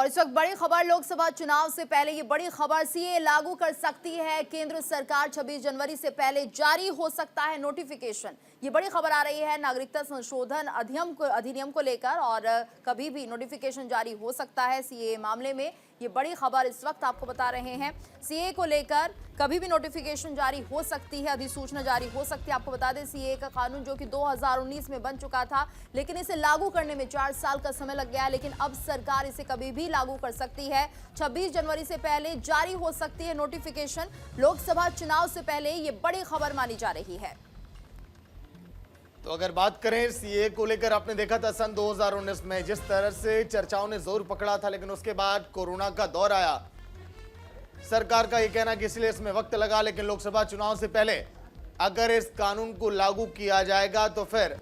और इस वक्त बड़ी खबर, लोकसभा चुनाव से पहले ये बड़ी खबर, सीए लागू कर सकती है केंद्र सरकार। 26 जनवरी से पहले जारी हो सकता है नोटिफिकेशन। ये बड़ी खबर आ रही है नागरिकता संशोधन अधिनियम को लेकर, और कभी भी नोटिफिकेशन जारी हो सकता है सीए मामले में। ये बड़ी खबर इस वक्त आपको बता रहे हैं। सीए को लेकर कभी भी नोटिफिकेशन जारी हो सकती है, अधिसूचना जारी हो सकती है। आपको बता दें, सीए का कानून जो कि 2019 में बन चुका था, लेकिन इसे लागू करने में 4 साल का समय लग गया, लेकिन अब सरकार इसे कभी भी लागू कर सकती है। 26 जनवरी से पहले जारी हो सकती है नोटिफिकेशन। लोकसभा चुनाव से पहले ये बड़ी खबर मानी जा रही है। तो अगर बात करें सीए को लेकर, आपने देखा था सन 2019 में जिस तरह से चर्चाओं ने जोर पकड़ा था, लेकिन उसके बाद कोरोना का दौर आया। सरकार का यह कहना कि इसलिए इसमें वक्त लगा, लेकिन लोकसभा चुनाव से पहले अगर इस कानून को लागू किया जाएगा तो फिर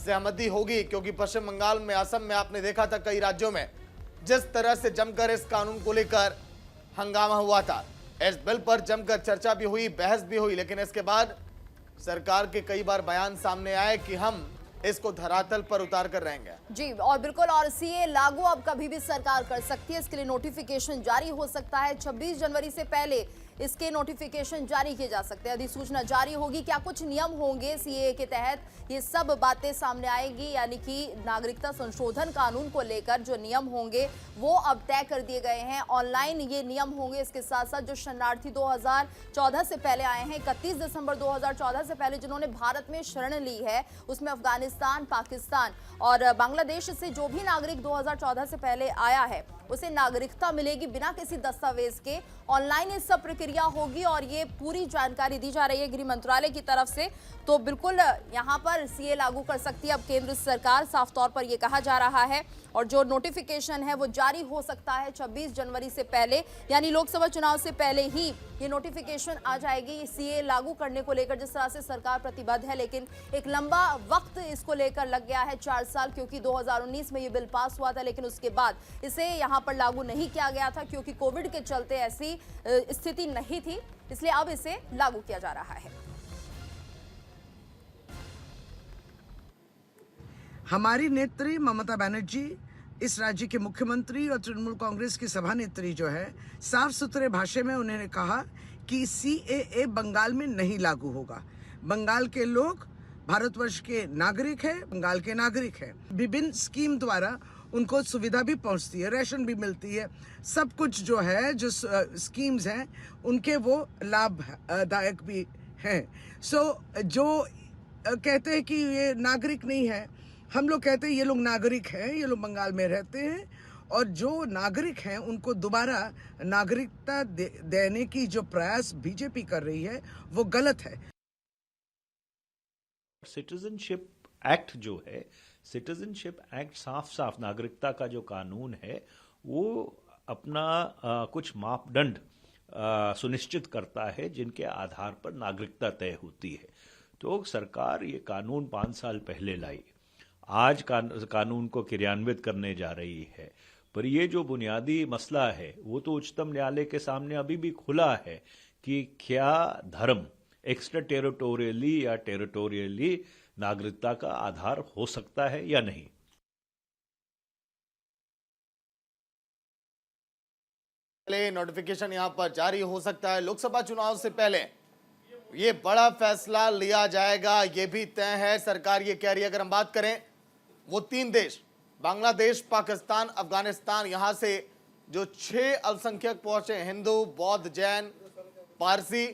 सहमति होगी, क्योंकि पश्चिम बंगाल में, असम में आपने देखा था कई राज्यों में जिस तरह से जमकर इस कानून को लेकर हंगामा हुआ था। इस बिल पर जमकर चर्चा भी हुई, बहस भी हुई, लेकिन इसके बाद सरकार के कई बार बयान सामने आए कि हम इसको धरातल पर उतार कर रहेंगे। जी, और बिल्कुल, और सीए लागू अब कभी भी सरकार कर सकती है। इसके लिए नोटिफिकेशन जारी हो सकता है। 26 जनवरी से पहले इसके नोटिफिकेशन जारी किए जा सकते हैं, अधिसूचना जारी होगी। क्या कुछ नियम होंगे सीए के तहत, ये सब बातें सामने आएगी। यानी कि नागरिकता संशोधन कानून को लेकर जो नियम होंगे वो अब तय कर दिए गए हैं। ऑनलाइन ये नियम होंगे। इसके साथ साथ जो शरणार्थी 2014 से पहले आए हैं, 31 दिसंबर 2014 से पहले जिन्होंने भारत में शरण ली है, उसमें अफगानिस्तान, पाकिस्तान और बांग्लादेश से जो भी नागरिक 2014 से पहले आया है, उसे नागरिकता मिलेगी बिना किसी दस्तावेज के। ऑनलाइन ये सब प्रक्रिया होगी और ये पूरी जानकारी दी जा रही है गृह मंत्रालय की तरफ से। तो बिल्कुल यहाँ पर सीए लागू कर सकती है अब केंद्र सरकार, साफ तौर पर ये कहा जा रहा है। और जो नोटिफिकेशन है वो जारी हो सकता है 26 जनवरी से पहले, यानी लोकसभा चुनाव से पहले ही ये नोटिफिकेशन आ जाएगी सीए लागू करने को लेकर। जिस तरह से सरकार प्रतिबद्ध है, लेकिन एक लंबा वक्त इसको लेकर लग गया है, 4 साल, क्योंकि 2019 में ये बिल पास हुआ था, लेकिन उसके बाद इसे यहाँ पर लागू नहीं किया गया था क्योंकि कोविड के चलते ऐसी स्थिति नहीं थी। इसलिए अब इसे लागू किया जा रहा है। हमारी नेत्री ममता बनर्जी, इस राज्य के मुख्यमंत्री और तृणमूल कांग्रेस की सभानेत्री जो है, साफ सुथरे भाषा में उन्होंने कहा कि सीएए बंगाल में नहीं लागू होगा। बंगाल के लोग भारतवर्ष के नागरिक हैं, बंगाल के नागरिक हैं। विभिन्न स्कीम द्वारा उनको सुविधा भी पहुंचती है, राशन भी मिलती है, सब कुछ जो है, जो स्कीम्स हैं उनके वो लाभदायक भी हैं। जो कहते हैं कि ये नागरिक नहीं है, हम लोग कहते हैं ये लोग नागरिक हैं, ये लोग बंगाल में रहते हैं, और जो नागरिक हैं उनको दोबारा नागरिकता देने की जो प्रयास बीजेपी कर रही है वो गलत है। सिटीजनशिप एक्ट जो है, सिटीजनशिप एक्ट साफ साफ नागरिकता का जो कानून है वो अपना कुछ मापदंड सुनिश्चित करता है जिनके आधार पर नागरिकता तय होती है। तो सरकार ये कानून 5 साल पहले लाई, आज कानून को क्रियान्वित करने जा रही है। पर ये जो बुनियादी मसला है वो तो उच्चतम न्यायालय के सामने अभी भी खुला है कि क्या धर्म एक्स्ट्रा टेरिटोरियली या टेरिटोरियली नागरिकता का आधार हो सकता है या नहीं। नोटिफिकेशन यहां पर जारी हो सकता है। लोकसभा चुनाव से पहले ये बड़ा फैसला लिया जाएगा, ये भी तय है। सरकार ये कह रही है, अगर हम बात करें वो 3 देश, बांग्लादेश, पाकिस्तान, अफगानिस्तान, यहां से जो 6 अल्पसंख्यक पहुंचे, हिंदू, बौद्ध, जैन, पारसी,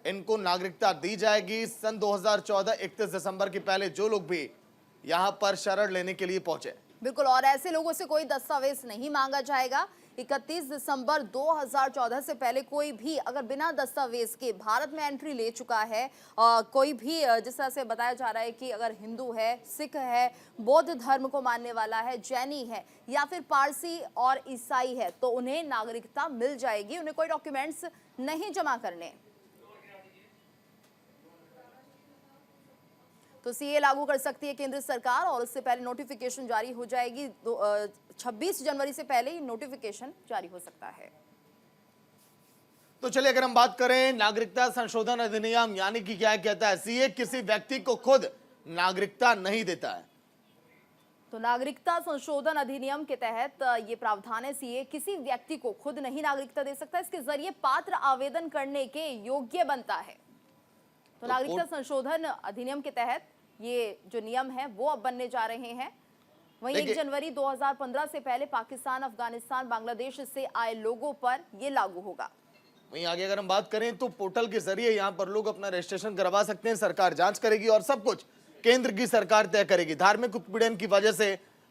इनको नागरिकता दी जाएगी। सन 2014 31 दिसंबर के पहले जो लोग भी यहां पर शरण लेने के लिए पहुंचे, बिल्कुल, और ऐसे लोगों से कोई दस्तावेज नहीं मांगा जाएगा। 31 दिसंबर 2014 से पहले कोई भी अगर बिना दस्तावेज के भारत में एंट्री ले चुका है, कोई भी जिस तरह से बताया जा रहा है कि अगर हिंदू है, सिख है, बौद्ध धर्म को मानने वाला है, जैनी है या फिर पारसी और ईसाई है, तो उन्हें नागरिकता मिल जाएगी। उन्हें कोई डॉक्यूमेंट्स नहीं जमा करने। तो सीए लागू कर सकती है केंद्र सरकार, और उससे पहले नोटिफिकेशन जारी हो जाएगी। 26 जनवरी से पहले ही नोटिफिकेशन जारी हो सकता है। तो चलिए, अगर हम बात करें नागरिकता संशोधन अधिनियम, यानी कि क्या कहता है, सीए किसी व्यक्ति को खुद नागरिकता नहीं देता है। तो नागरिकता संशोधन अधिनियम के तहत ये प्रावधान है, सीए किसी व्यक्ति को खुद नहीं नागरिकता दे सकता, इसके जरिए पात्र आवेदन करने के योग्य बनता है। तो नागरिकता संशोधन अधिनियम के तहत ये जो नियम है वो अब बनने जा रहे हैं। वहीं 1 जनवरी 2015 से पहले पाकिस्तान, अफगानिस्तान, बांग्लादेश से आए लोगों पर ये लागू होगा। वहीं आगे अगर हम बात करें तो पोर्टल के जरिए यहां पर लोग अपना रजिस्ट्रेशन करवा सकते हैं। सरकार जांच करेगी और सब कुछ केंद्र की सरकार तय करेगी। धार्मिक उत्पीड़न की वजह से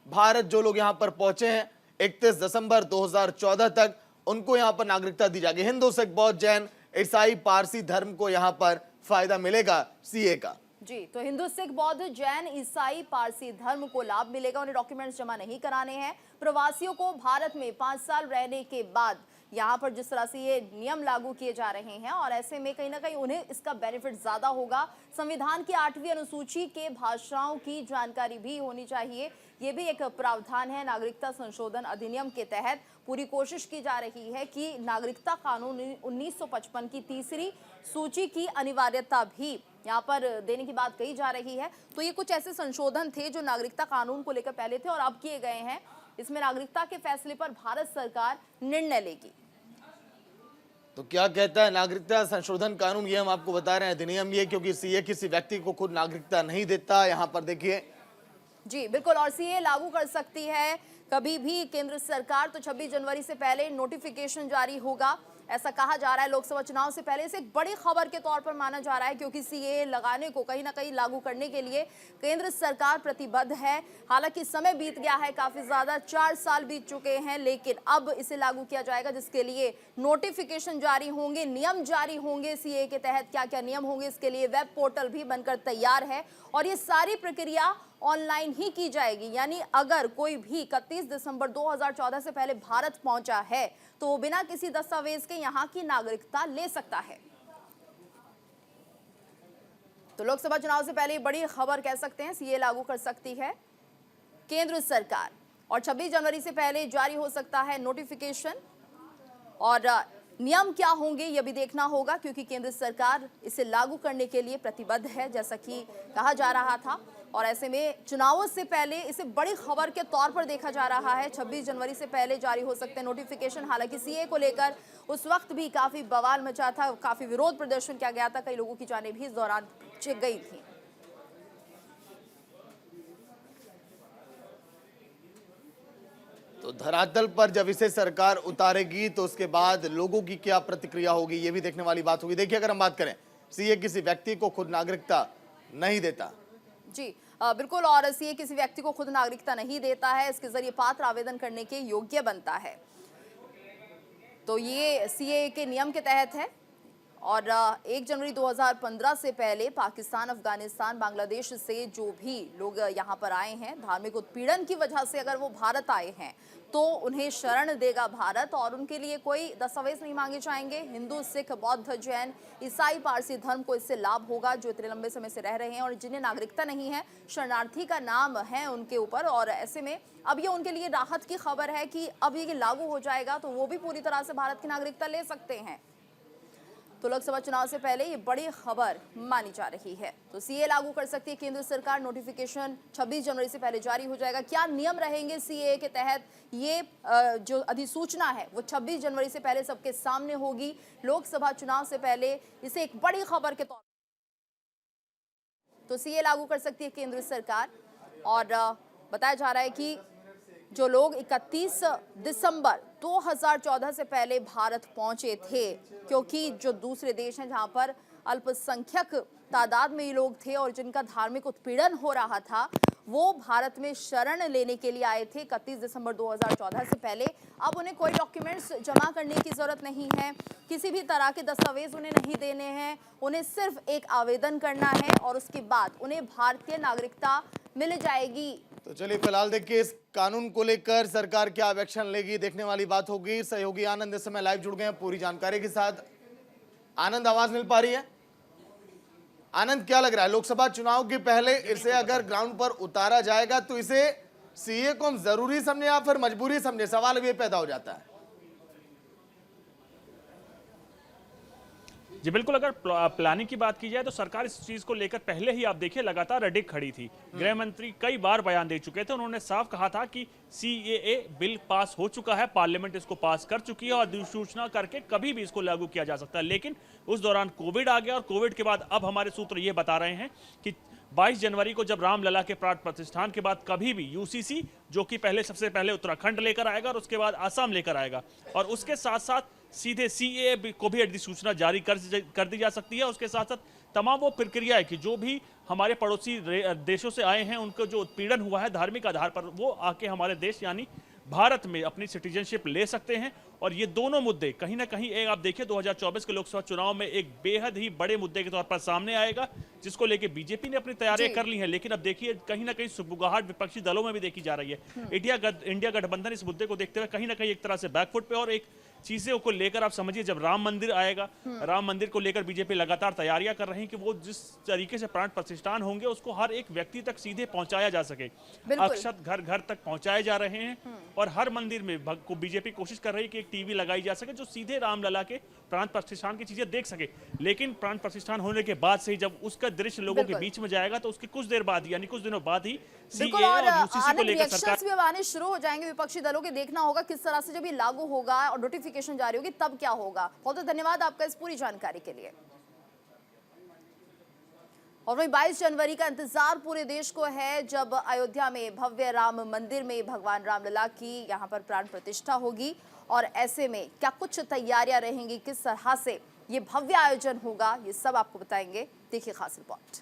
भारत जो लोग यहां पर पहुंचे हैं 31 दिसंबर 2014 तक, उनको यहां पर नागरिकता दी जाएगी। हिंदू, सिख, बौद्ध, जैन, ईसाई, पारसी धर्म को यहां पर फायदा मिलेगा सीए का। जी, तो हिंदू, सिख, बौद्ध, जैन, ईसाई, पारसी धर्म को लाभ मिलेगा। उन्हें डॉक्यूमेंट्स जमा नहीं कराने हैं। प्रवासियों को भारत में 5 साल रहने के बाद यहाँ पर जिस तरह से ये नियम लागू किए जा रहे हैं और ऐसे में कहीं ना कहीं उन्हें इसका बेनिफिट ज्यादा होगा। संविधान की 8वीं अनुसूची के भाषाओं की जानकारी भी होनी चाहिए, ये भी एक प्रावधान है नागरिकता संशोधन अधिनियम के तहत। पूरी कोशिश की जा रही है कि नागरिकता कानून 1955 की 3री सूची की अनिवार्यता भी यहाँ पर देने की बात कही जा रही है। तो ये कुछ ऐसे संशोधन थे जो नागरिकता कानून को लेकर पहले थे और अब किए गए हैं। इसमें नागरिकता के फैसले पर भारत सरकार निर्णय लेगी। तो क्या कहता है नागरिकता संशोधन कानून, ये हम आपको बता रहे हैं अधिनियम ये, क्योंकि सीए किसी व्यक्ति को खुद नागरिकता नहीं देता। यहाँ पर देखिए जी बिल्कुल, और सीए लागू कर सकती है कभी भी केंद्र सरकार। तो 26 जनवरी से पहले नोटिफिकेशन जारी होगा, ऐसा कहा जा रहा है। लोकसभा चुनाव से पहले इसे एक बड़ी खबर के तौर पर माना जा रहा है, क्योंकि सीए लगाने को कहीं ना कहीं लागू करने के लिए केंद्र सरकार प्रतिबद्ध है। हालांकि समय बीत गया है, काफी ज्यादा 4 साल बीत चुके हैं, लेकिन अब इसे लागू किया जाएगा, जिसके लिए नोटिफिकेशन जारी होंगे, नियम जारी होंगे। सीए के तहत क्या क्या नियम होंगे, इसके लिए वेब पोर्टल भी बनकर तैयार है और ये सारी प्रक्रिया ऑनलाइन ही की जाएगी। यानी अगर कोई भी 31 दिसंबर 2014 से पहले भारत पहुंचा है तो वो बिना किसी दस्तावेज के यहाँ की नागरिकता ले सकता है। तो लोकसभा चुनाव से पहले बड़ी खबर कह सकते हैं, सीए लागू कर सकती है केंद्र सरकार और 26 जनवरी से पहले जारी हो सकता है नोटिफिकेशन। और नियम क्या होंगे यह भी देखना होगा, क्योंकि केंद्र सरकार इसे लागू करने के लिए प्रतिबद्ध है, जैसा कि कहा जा रहा था। और ऐसे में चुनावों से पहले इसे बड़ी खबर के तौर पर देखा जा रहा है। 26 जनवरी से पहले जारी हो सकते हैं नोटिफिकेशन। हालांकि सीए को लेकर उस वक्त भी काफी बवाल मचा था, काफी विरोध प्रदर्शन किया गया था, कई लोगों की जानें भी इस दौरान गई थी। तो धरातल पर जब इसे सरकार उतारेगी तो उसके बाद लोगों की क्या प्रतिक्रिया होगी, ये भी देखने वाली बात होगी। देखिए अगर हम बात करें, सीए किसी व्यक्ति को खुद नागरिकता नहीं देता। जी बिल्कुल, और सीए किसी व्यक्ति को खुद नागरिकता नहीं देता है, इसके जरिए पात्र आवेदन करने के योग्य बनता है। तो ये सीए के नियम के तहत है। और 1 जनवरी 2015 से पहले पाकिस्तान, अफगानिस्तान, बांग्लादेश से जो भी लोग यहाँ पर आए हैं धार्मिक उत्पीड़न की वजह से, अगर वो भारत आए हैं तो उन्हें शरण देगा भारत और उनके लिए कोई दस्तावेज नहीं मांगे जाएंगे। हिंदू, सिख, बौद्ध, जैन, ईसाई, पारसी धर्म को इससे लाभ होगा, जो इतने लंबे समय से रह रहे हैं और जिन्हें नागरिकता नहीं है, शरणार्थी का नाम है उनके ऊपर। और ऐसे में अब ये उनके लिए राहत की खबर है कि अब ये लागू हो जाएगा तो वो भी पूरी तरह से भारत की नागरिकता ले सकते हैं। तो लोकसभा चुनाव से पहले ये बड़ी खबर मानी जा रही है। तो सीए लागू कर सकती है केंद्र सरकार, नोटिफिकेशन 26 जनवरी से पहले जारी हो जाएगा। क्या नियम रहेंगे सीए के तहत, ये जो अधिसूचना है वो 26 जनवरी से पहले सबके सामने होगी। लोकसभा चुनाव से पहले इसे एक बड़ी खबर के तौर तो सीए लागू कर सकती है केंद्र सरकार। और बताया जा रहा है कि जो लोग 31 दिसंबर 2014 से पहले भारत पहुंचे थे, क्योंकि जो दूसरे देश हैं जहां पर अल्पसंख्यक तादाद में ये लोग थे और जिनका धार्मिक उत्पीड़न हो रहा था, वो भारत में शरण लेने के लिए आए थे 31 दिसंबर 2014 से पहले। अब उन्हें कोई डॉक्यूमेंट्स जमा करने की जरूरत नहीं है, किसी भी तरह के दस्तावेज उन्हें नहीं देने हैं, उन्हें सिर्फ एक आवेदन करना है और उसके बाद उन्हें भारतीय नागरिकता मिल जाएगी। तो चलिए फिलहाल देखिए इस कानून को लेकर सरकार क्या एक्शन लेगी, देखने वाली बात होगी। सहयोगी आनंद इस समय लाइव जुड़ गए हैं पूरी जानकारी के साथ। आनंद, आवाज मिल पा रही है? आनंद, क्या लग रहा है लोकसभा चुनाव के पहले इसे अगर ग्राउंड पर उतारा जाएगा तो इसे सीए को हम जरूरी समझे या फिर मजबूरी समझे, सवाल भी पैदा हो जाता है। जी बिल्कुल, अगर प्लानिंग की बात की जाए तो सरकार इस चीज को लेकर पहले ही आप देखिए लगातार अडिग खड़ी थी। गृह मंत्री कई बार बयान दे चुके थे, उन्होंने साफ कहा था कि CAA बिल पास हो चुका है, पार्लियामेंट इसको पास कर चुकी है और अधिसूचना करके कभी भी इसको लागू किया जा सकता है। लेकिन उस दौरान कोविड आ गया और कोविड के बाद अब हमारे सूत्र ये बता रहे हैं कि 22 जनवरी को जब रामलला के प्राण प्रतिष्ठान के बाद कभी भी UCC, जो कि सबसे पहले उत्तराखंड लेकर आएगा और उसके बाद असम लेकर आएगा, और उसके साथ साथ सीधे CAA को भी अधिसूचना जारी कर दी जा सकती है। उसके साथ साथ तमाम वो प्रक्रिया है कि जो भी हमारे पड़ोसी देशों से आए हैं उनको जो उत्पीड़न हुआ है धार्मिक आधार पर, वो आके हमारे देश यानी भारत में अपनी सिटीजनशिप ले सकते हैं। और ये दोनों मुद्दे कहीं ना कहीं एक आप देखिए 2024 के लोकसभा चुनाव में एक बेहद ही बड़े मुद्दे के तौर पर सामने आएगा, जिसको लेके बीजेपी ने अपनी तैयारियां कर ली हैं। लेकिन अब देखिए कहीं ना कहीं सुगबुगाहट विपक्षी दलों में भी देखी जा रही है। इंडिया गठबंधन इस मुद्दे को देखते हुए कहीं ना कहीं एक तरह से बैकफुट पे, और एक चीजों को लेकर आप समझिए जब राम मंदिर आएगा, राम मंदिर को लेकर बीजेपी लगातार तैयारियां कर रही है कि वो जिस तरीके से प्राण प्रतिष्ठान होंगे उसको हर एक व्यक्ति तक सीधे पहुंचाया जा सके। अक्षत घर घर तक पहुंचाए जा रहे हैं और हर मंदिर में को बीजेपी कोशिश कर रही है कि एक टीवी लगाई जा सके जो सीधे रामलला के प्राण प्रतिष्ठान की चीजें देख सके। लेकिन प्राण प्रतिष्ठान होने के बाद से ही जब उसका दृश्य लोगों के बीच में जाएगा तो उसके कुछ देर बाद यानी कुछ दिनों बाद ही बिल्कुल, और आनंद रिएक्शंस भी अब आने शुरू हो जाएंगे विपक्षी दलों के। देखना होगा किस तरह से जब ये लागू होगा और नोटिफिकेशन जारी होगी तब क्या होगा। बहुत बहुत धन्यवाद आपका इस पूरी जानकारी के लिए। और वही 22 जनवरी का इंतजार पूरे देश को है, जब अयोध्या में भव्य राम मंदिर में भगवान रामलला की यहां पर प्राण प्रतिष्ठा होगी। और ऐसे में क्या कुछ तैयारियां रहेंगी, किस तरह से ये भव्य आयोजन होगा, ये सब आपको बताएंगे। देखिए खास रिपोर्ट।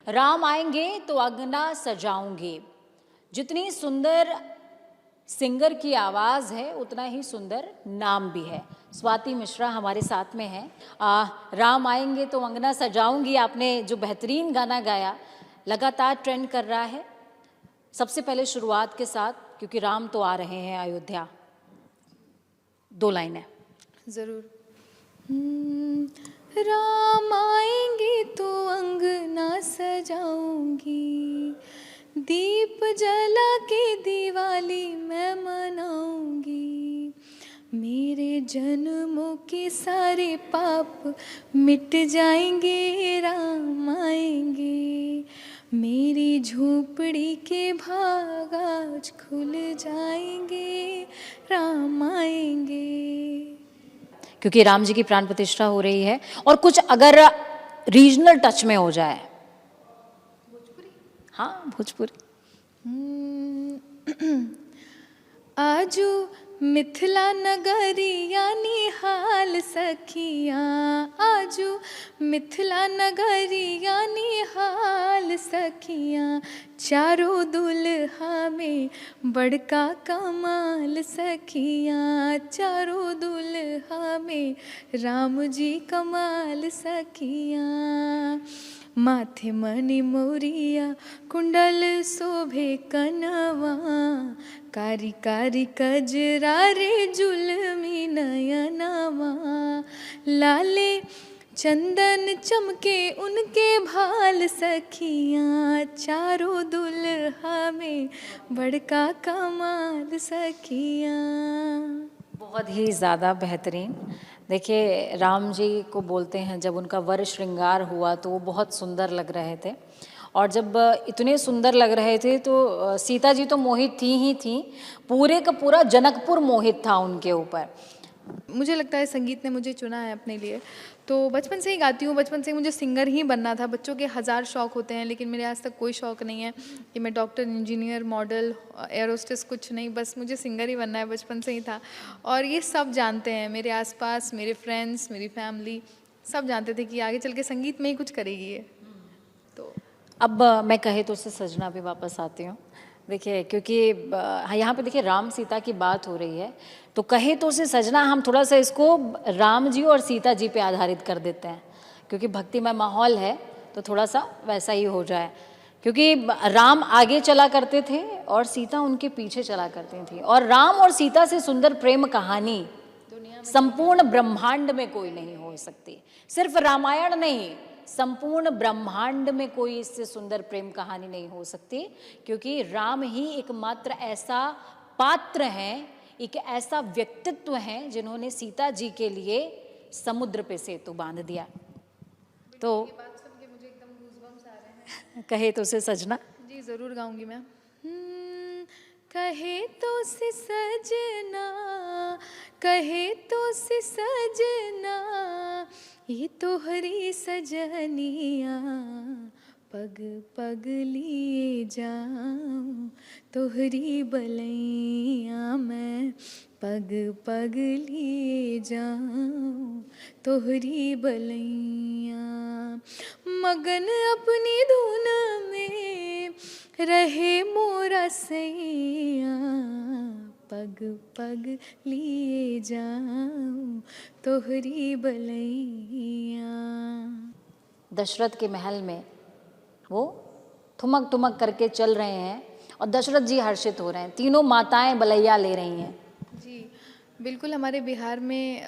राम आएंगे तो अंगना सजाऊंगी। जितनी सुंदर सिंगर की आवाज़ है उतना ही सुंदर नाम भी है। स्वाति मिश्रा हमारे साथ में है। राम आएंगे तो अंगना सजाऊंगी आपने जो बेहतरीन गाना गाया, लगातार ट्रेंड कर रहा है। सबसे पहले शुरुआत के साथ, क्योंकि राम तो आ रहे हैं अयोध्या, 2 लाइनें ज़रूर। राम आएंगे तो अंगना सजाऊंगी, दीप जला के दिवाली मैं मनाऊंगी, मेरे जन्मों के सारे पाप मिट जाएंगे, राम आएंगे, मेरी झोपड़ी के भाग आज खुल जाएंगे, राम आएंगे। क्योंकि राम जी की प्राण प्रतिष्ठा हो रही है। और कुछ अगर रीजनल टच में हो जाए, हाँ भोजपुरी। आजू मिथिला नगरिया निहाल सखिया, आजू मिथिला नगरिया निहाल सखिया, चारों दुल्हा में बड़का कमाल सखिया, चारों दुल्हा में राम जी कमाल सखिया, माथे मणि मोरिया कुंडल शोभे कनवा, कारी कारी कजरा रे जुलमी नयनवा, लाले चंदन चमके उनके भाल सखियाँ, चारों दुल्हा में बड़का कमाल सखियाँ। बहुत ही ज़्यादा बेहतरीन। देखिए राम जी को बोलते हैं जब उनका वर श्रृंगार हुआ तो वो बहुत सुंदर लग रहे थे, और जब इतने सुंदर लग रहे थे तो सीता जी तो मोहित थी ही थी, पूरे का पूरा जनकपुर मोहित था उनके ऊपर। मुझे लगता है संगीत ने मुझे चुना है अपने लिए, तो बचपन से ही गाती हूँ, बचपन से मुझे सिंगर ही बनना था। बच्चों के 1000 शौक़ होते हैं, लेकिन मेरे आज तक कोई शौक़ नहीं है कि मैं doctor, engineer, model, air hostess, कुछ नहीं, बस मुझे सिंगर ही बनना है, बचपन से ही था। और ये सब जानते हैं, मेरे आसपास मेरे फ्रेंड्स, मेरी फैमिली सब जानते थे कि आगे चल के संगीत में ही कुछ करेगी ये। तो अब मैं कहे तो उससे सजना पे वापस आती हूँ। देखिए क्योंकि यहाँ पे देखिए राम सीता की बात हो रही है, तो कहे तो उसे सजना हम थोड़ा सा इसको राम जी और सीता जी पे आधारित कर देते हैं, क्योंकि भक्तिमय माहौल है तो थोड़ा सा वैसा ही हो जाए। क्योंकि राम आगे चला करते थे और सीता उनके पीछे चला करती थी, और राम और सीता से सुंदर प्रेम कहानी संपूर्ण ब्रह्मांड में कोई नहीं हो सकती। सिर्फ रामायण नहीं, संपूर्ण ब्रह्मांड में कोई इससे सुंदर प्रेम कहानी नहीं हो सकती, क्योंकि राम ही एकमात्र ऐसा पात्र हैं, एक ऐसा व्यक्तित्व हैं जिन्होंने सीता जी के लिए समुद्र पे सेतु बांध दिया। तो कहे तो से सजना। जी ज़रूर गाऊंगी मैं। कहे तो से सजना, कहे तो से सजना, ये तोहरी सजनिया, पग पग लिए जाऊं तोहरी बलैया मैं, पग पग लिए जाऊं तोहरी बलैया। मगन अपनी धुन में रहे मोरा सैया, पग पग लिए जाऊं तोहरी बलैया। दशरथ के महल में वो ठुमक ठुमक करके चल रहे हैं और दशरथ जी हर्षित हो रहे हैं, तीनों माताएं बलैया ले रही हैं। जी बिल्कुल, हमारे बिहार में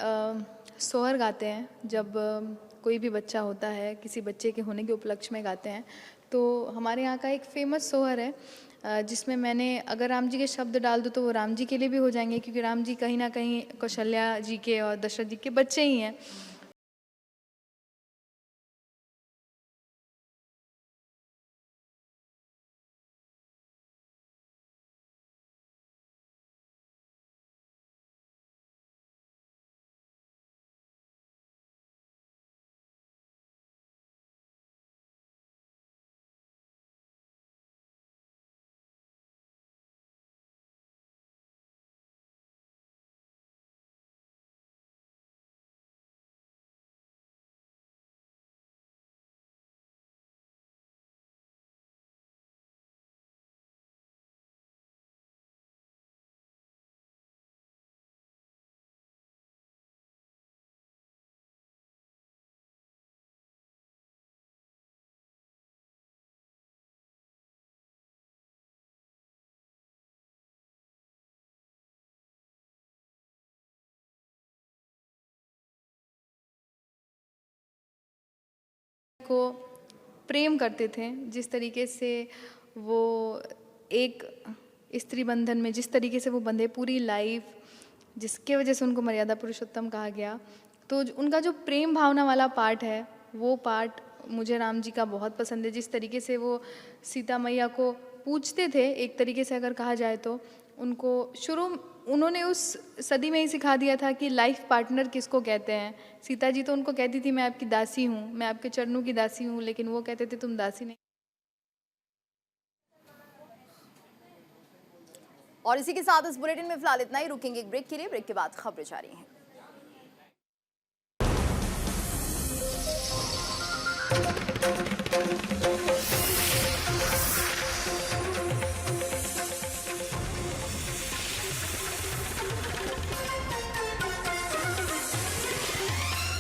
सोहर गाते हैं जब कोई भी बच्चा होता है, किसी बच्चे के होने के उपलक्ष्य में गाते हैं। तो हमारे यहाँ का एक फेमस सोहर है जिसमें मैंने अगर राम जी के शब्द डाल दूँ तो वो राम जी के लिए भी हो जाएंगे, क्योंकि राम जी कहीं ना कहीं कौशल्या जी के और दशरथ जी के बच्चे ही हैं। को प्रेम करते थे, जिस तरीके से वो एक स्त्री बंधन में जिस तरीके से वो बंधे पूरी लाइफ, जिसके वजह से उनको मर्यादा पुरुषोत्तम कहा गया। तो उनका जो प्रेम भावना वाला पार्ट है वो पार्ट मुझे राम जी का बहुत पसंद है। जिस तरीके से वो सीता मैया को पूछते थे, एक तरीके से अगर कहा जाए तो उन्होंने उस सदी में ही सिखा दिया था कि लाइफ पार्टनर किसको कहते हैं। सीता जी तो उनको कहती थी मैं आपकी दासी हूँ, मैं आपके चरणों की दासी हूँ, लेकिन वो कहते थे तुम दासी नहीं। और इसी के साथ इस बुलेटिन में फिलहाल इतना ही। रुकेंगे एक ब्रेक के लिए, ब्रेक के बाद खबरें जारी हैं।